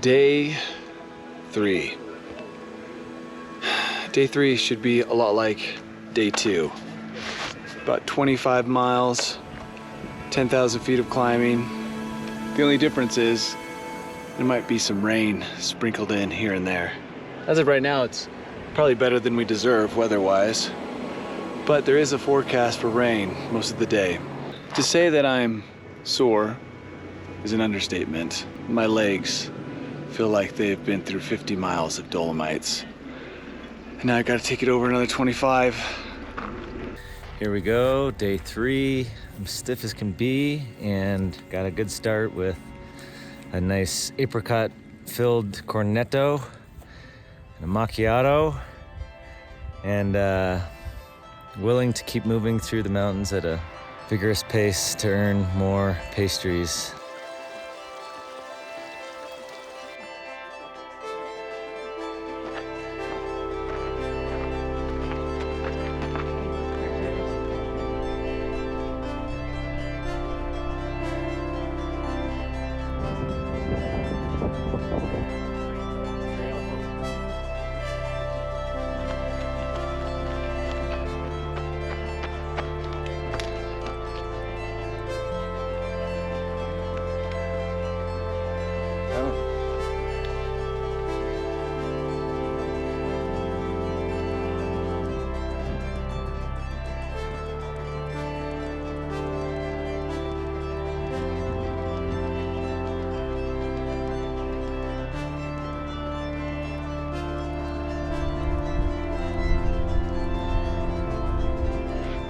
Day 3. Day 3 should be a lot like day 2. About 25 miles, 10,000 feet of climbing. The only difference is there might be some rain sprinkled in here and there. As of right now, it's probably better than we deserve weather-wise, but there is a forecast for rain most of the day. To say that I'm sore is an understatement. My legs feel like they've been through 50 miles of Dolomites. And now I gotta take it over another 25. Here we go, day 3. I'm stiff as can be and got a good start with a nice apricot-filled cornetto and a macchiato, and willing to keep moving through the mountains at a vigorous pace to earn more pastries.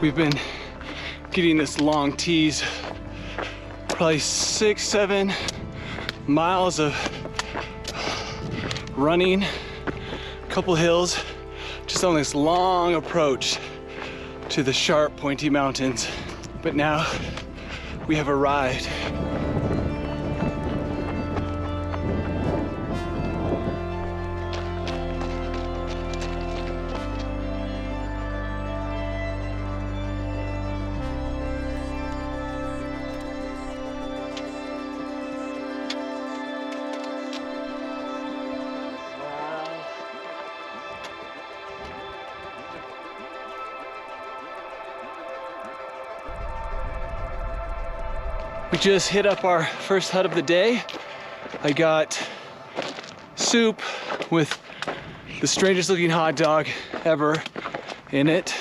We've been getting this long tease, probably 6-7 miles of running, a couple hills, just on this long approach to the sharp, pointy mountains. But now we have arrived. We just hit up our first hut of the day. I got soup with the strangest looking hot dog ever in it.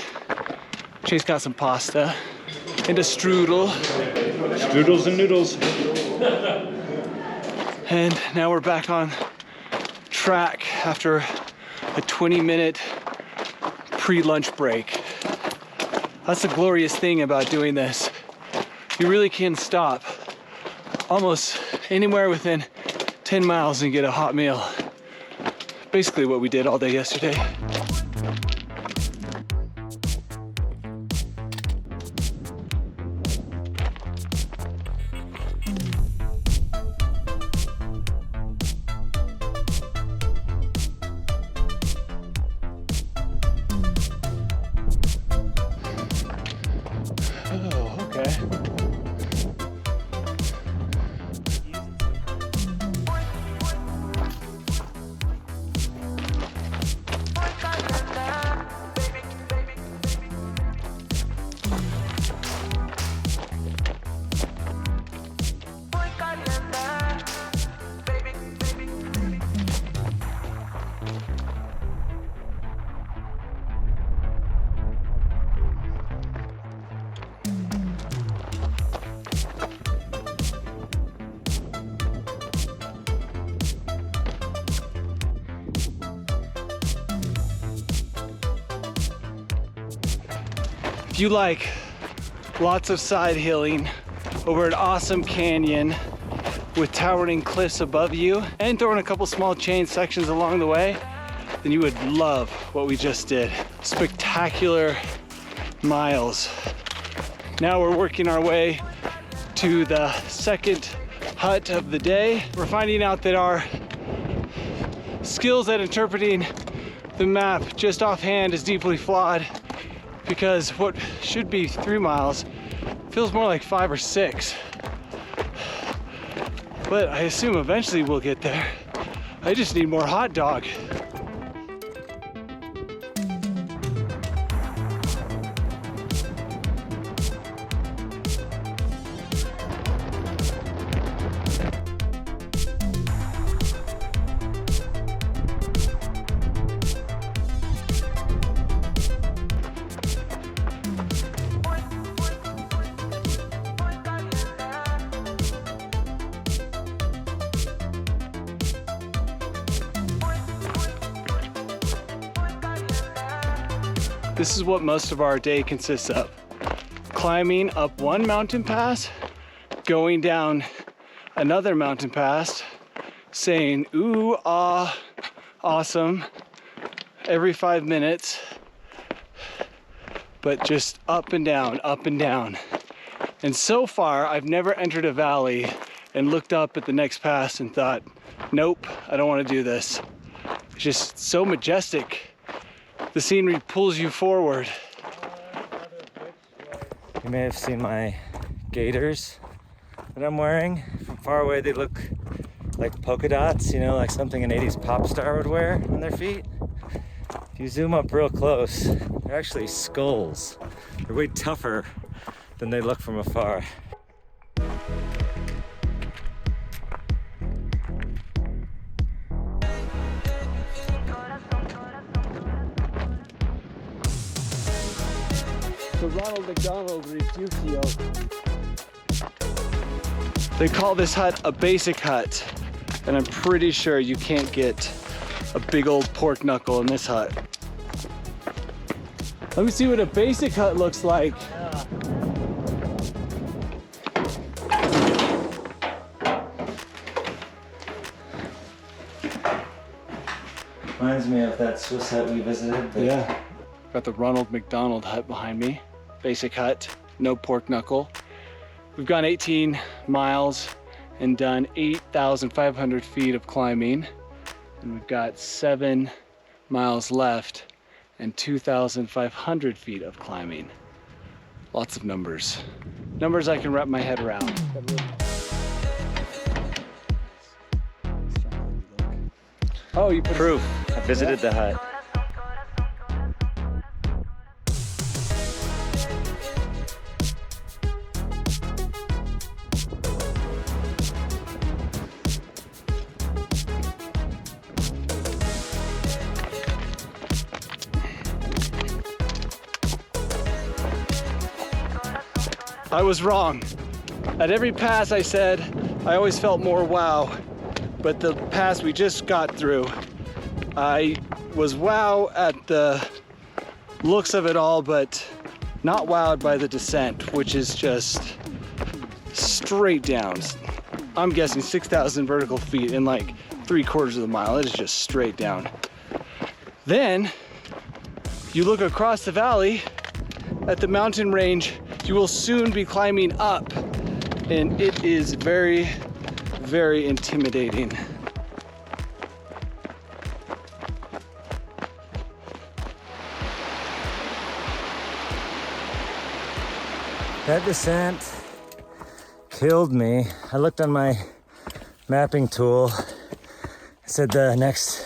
Chase got some pasta and a strudel. Strudels and noodles. And now we're back on track after a 20-minute pre-lunch break. That's the glorious thing about doing this. You really can stop almost anywhere within 10 miles and get a hot meal. Basically what we did all day yesterday. Oh, okay. If you like lots of side hilling over an awesome canyon with towering cliffs above you and throwing a couple small chain sections along the way, then you would love what we just did. Spectacular miles. Now we're working our way to the second hut of the day. We're finding out that our skills at interpreting the map just offhand is deeply flawed, because what should be 3 miles feels more like 5 or 6. But I assume eventually we'll get there. I just need more hot dog. This is what most of our day consists of. Climbing up one mountain pass, going down another mountain pass, saying, ooh, ah, awesome, every 5 minutes, but just up and down, up and down. And so far, I've never entered a valley and looked up at the next pass and thought, nope, I don't want to do this. It's just so majestic. The scenery pulls you forward. You may have seen my gaiters that I'm wearing. From far away, they look like polka dots, you know, like something an 80s pop star would wear on their feet. If you zoom up real close, they're actually skulls. They're way tougher than they look from afar. The Ronald McDonald Rifugio. They call this hut a basic hut, and I'm pretty sure you can't get a big old pork knuckle in this hut. Let me see what a basic hut looks like. Reminds me of that Swiss hut we visited. Yeah. Got the Ronald McDonald hut behind me. Basic hut, no pork knuckle. We've gone 18 miles and done 8,500 feet of climbing. And we've got 7 miles left and 2,500 feet of climbing. Lots of numbers. Numbers I can wrap my head around. Oh, you put Proof. I visited the hut. I was wrong. At every pass I said, I always felt more wow. But the pass we just got through, I was wow at the looks of it all, but not wowed by the descent, which is just straight down. I'm guessing 6,000 vertical feet in like 3/4 of the mile. It is just straight down. Then you look across the valley at the mountain range you will soon be climbing up, and it is very, very intimidating. That descent killed me. I looked on my mapping tool. It said the next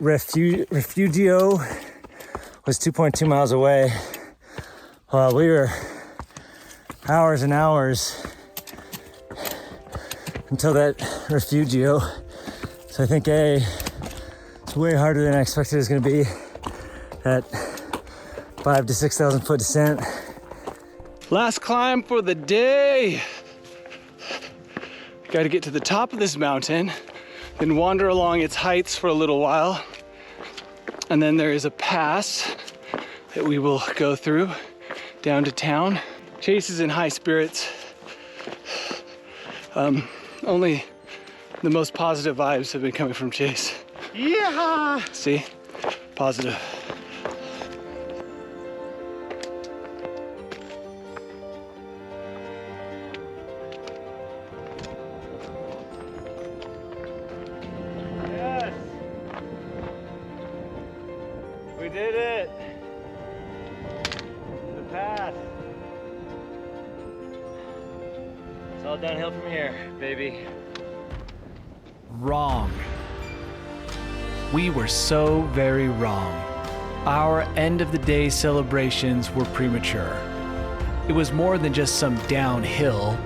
Rifugio was 2.2 miles away. Well, we were hours and hours until that Rifugio. So I think it's way harder than I expected it was gonna be. That 5,000 to 6,000 foot descent. Last climb for the day. Got to get to the top of this mountain, then wander along its heights for a little while. And then there is a pass that we will go through down to town. Chase is in high spirits. Only the most positive vibes have been coming from Chase. Yeah! See? Positive. Yes! We did it! The path. It's all downhill from here, baby. Wrong. We were so very wrong. Our end of the day celebrations were premature. It was more than just some downhill.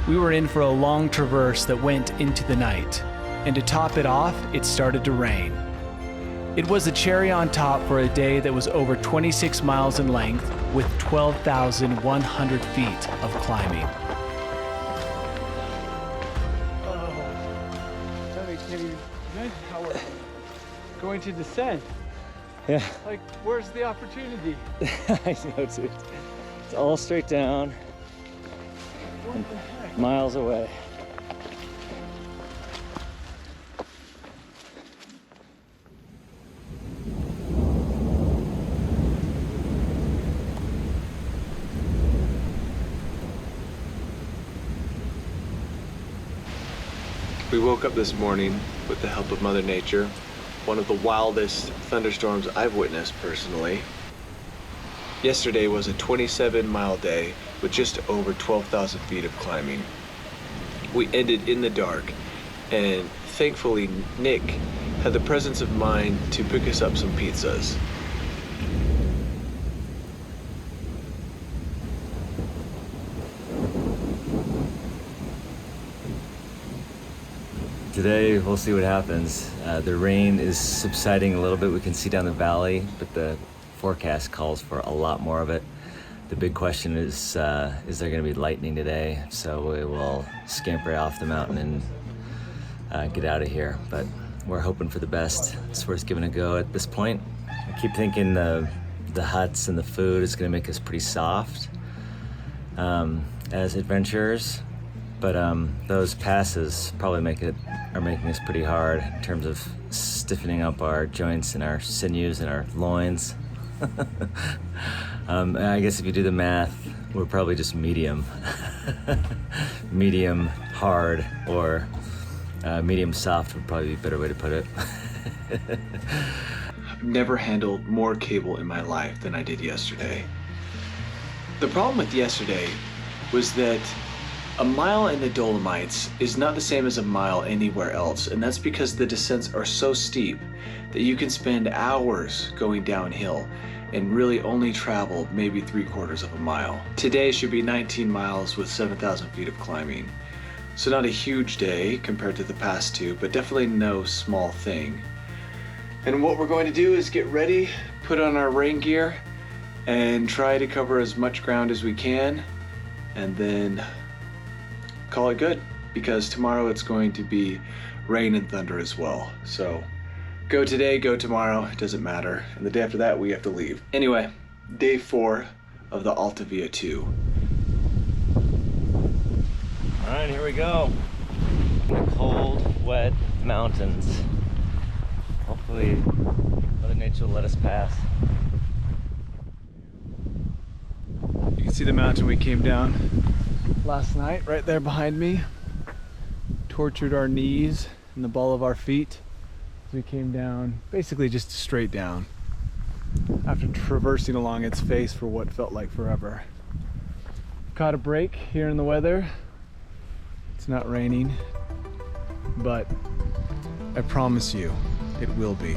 We were in for a long traverse that went into the night. And to top it off, it started to rain. It was a cherry on top for a day that was over 26 miles in length with 12,100 feet of climbing. Can you imagine how we're going to descend? Yeah, Like, where's the opportunity? I know, dude. It's all straight down, What the heck? miles away. We woke up this morning with the help of Mother Nature, one of the wildest thunderstorms I've witnessed personally. Yesterday was a 27-mile day with just over 12,000 feet of climbing. We ended in the dark, and thankfully Nick had the presence of mind to pick us up some pizzas. Today, we'll see what happens. The rain is subsiding a little bit. We can see down the valley, but the forecast calls for a lot more of it. The big question is there gonna be lightning today? So we will scamper off the mountain and get out of here. But we're hoping for the best. It's worth giving a go at this point. I keep thinking the huts and the food is gonna make us pretty soft as adventurers. But those passes probably are making us pretty hard in terms of stiffening up our joints and our sinews and our loins. I guess if you do the math, we're probably just medium. Medium hard, or medium soft would probably be a better way to put it. I've never handled more cable in my life than I did yesterday. The problem with yesterday was that a mile in the Dolomites is not the same as a mile anywhere else, and that's because the descents are so steep that you can spend hours going downhill and really only travel maybe 3/4 of a mile. Today should be 19 miles with 7,000 feet of climbing. So not a huge day compared to the past two, but definitely no small thing. And what we're going to do is get ready, put on our rain gear, and try to cover as much ground as we can, and then call it good, because tomorrow it's going to be rain and thunder as well. So go today, go tomorrow, it doesn't matter. And the day after that, we have to leave. Anyway, day 4 of the Alta Via 2. All right, here we go. In the cold, wet mountains. Hopefully, Mother Nature will let us pass. You can see the mountain we came down last night, right there behind me. Tortured our knees and the ball of our feet as we came down, basically just straight down, after traversing along its face for what felt like forever. Caught a break here in the weather. It's not raining, but I promise you it will be.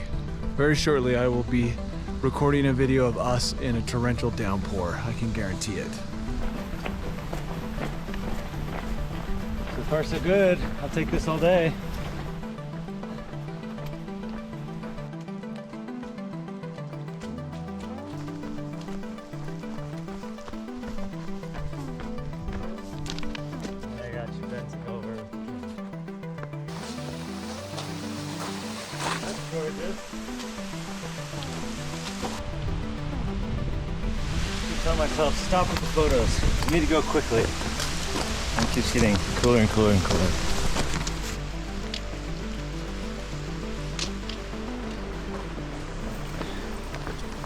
Very shortly I will be recording a video of us in a torrential downpour. I can guarantee it. So far so good. I'll take this all day. I got you bending over. That's gorgeous. I tell myself, stop with the photos. I need to go quickly. It keeps getting cooler and cooler and cooler.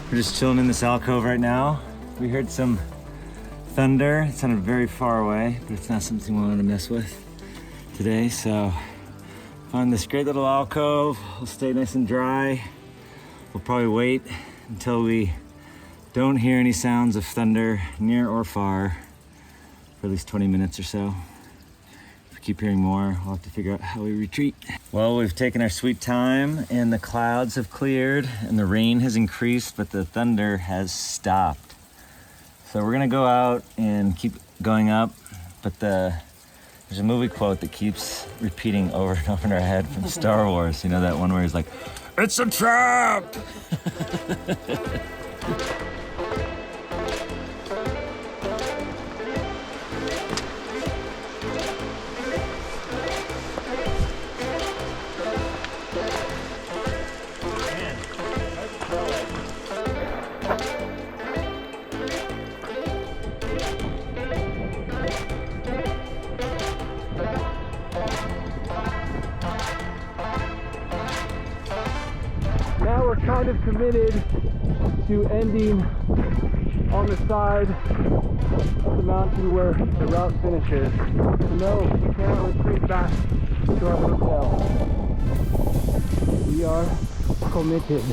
We're just chilling in this alcove right now. We heard some thunder. It sounded very far away, but it's not something we want to mess with today. So found this great little alcove. We'll stay nice and dry. We'll probably wait until we don't hear any sounds of thunder near or far for at least 20 minutes or so. keep hearing more, we'll have to figure out how we retreat. Well, we've taken our sweet time and the clouds have cleared and the rain has increased, but the thunder has stopped. So we're gonna go out and keep going up, but there's a movie quote that keeps repeating over and over in our head from Star Wars. You know that one where he's like, "It's a trap!" Now we're kind of committed to ending on the side of the mountain where the route finishes. No, we cannot retreat back to our hotel. We are committed.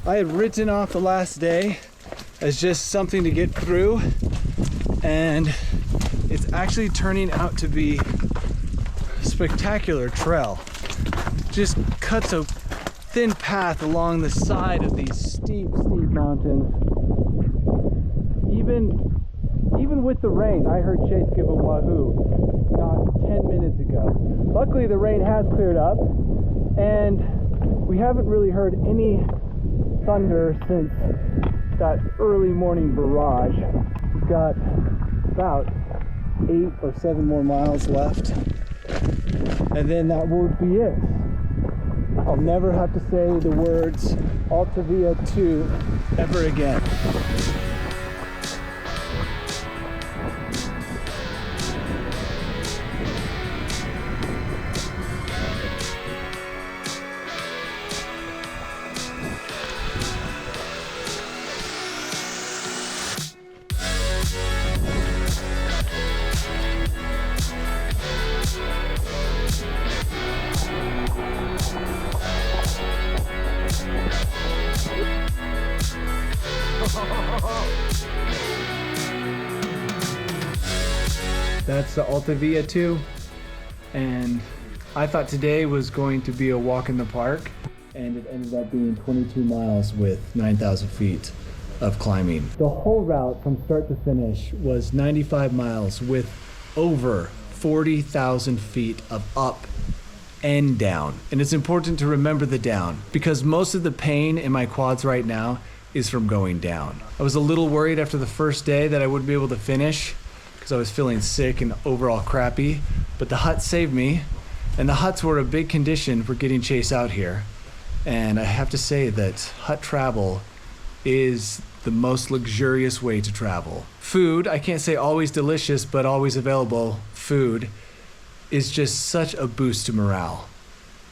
I had written off the last day as just something to get through, and it's actually turning out to be a spectacular trail. Just cuts a thin path along the side of these steep mountains. Even with the rain, I heard Chase give a wahoo not 10 minutes ago. Luckily the rain has cleared up, and we haven't really heard any thunder since that early morning barrage. We've got about 8 or 7 more miles left, and then that will be it. I'll never have to say the words Alta Via 2 ever again. That's the Alta Via 2, and I thought today was going to be a walk in the park, and it ended up being 22 miles with 9,000 feet of climbing. The whole route from start to finish was 95 miles with over 40,000 feet of up and down. And it's important to remember the down, because most of the pain in my quads right now is from going down. I was a little worried after the first day that I wouldn't be able to finish because I was feeling sick and overall crappy, but the huts saved me, and the huts were a big condition for getting Chase out here. And I have to say that hut travel is the most luxurious way to travel. Food, I can't say always delicious, but always available food is just such a boost to morale.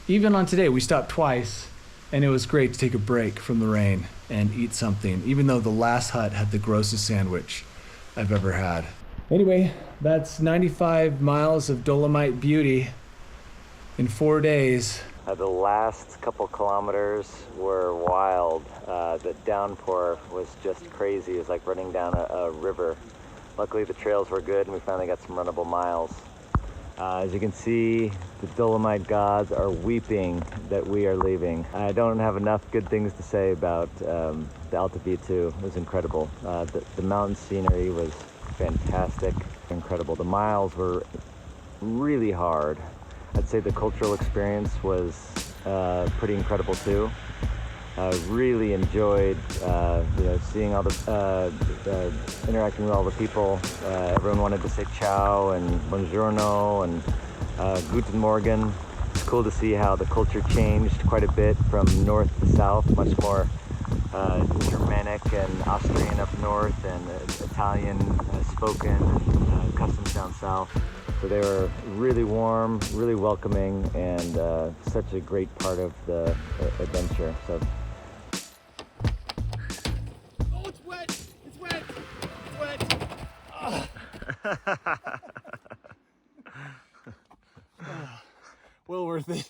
Even on today, we stopped twice, and it was great to take a break from the rain and eat something, even though the last hut had the grossest sandwich I've ever had. Anyway, that's 95 miles of Dolomite beauty in 4 days. The last couple kilometers were wild. The downpour was just crazy. It was like running down a river. Luckily the trails were good and we finally got some runnable miles. As you can see, the Dolomite gods are weeping that we are leaving. I don't have enough good things to say about the Alta Via 2. It was incredible. The mountain scenery was fantastic, incredible. The miles were really hard. I'd say the cultural experience was pretty incredible too. Really enjoyed seeing all the interacting with all the people. Everyone wanted to say ciao and buongiorno and guten morgen. It's cool to see how the culture changed quite a bit from north to south, much more Germanic and Austrian up north and Italian spoken, customs down south. So they were really warm, really welcoming, and such a great part of the adventure. So. Oh, it's wet! It's wet! It's wet! Well worth it.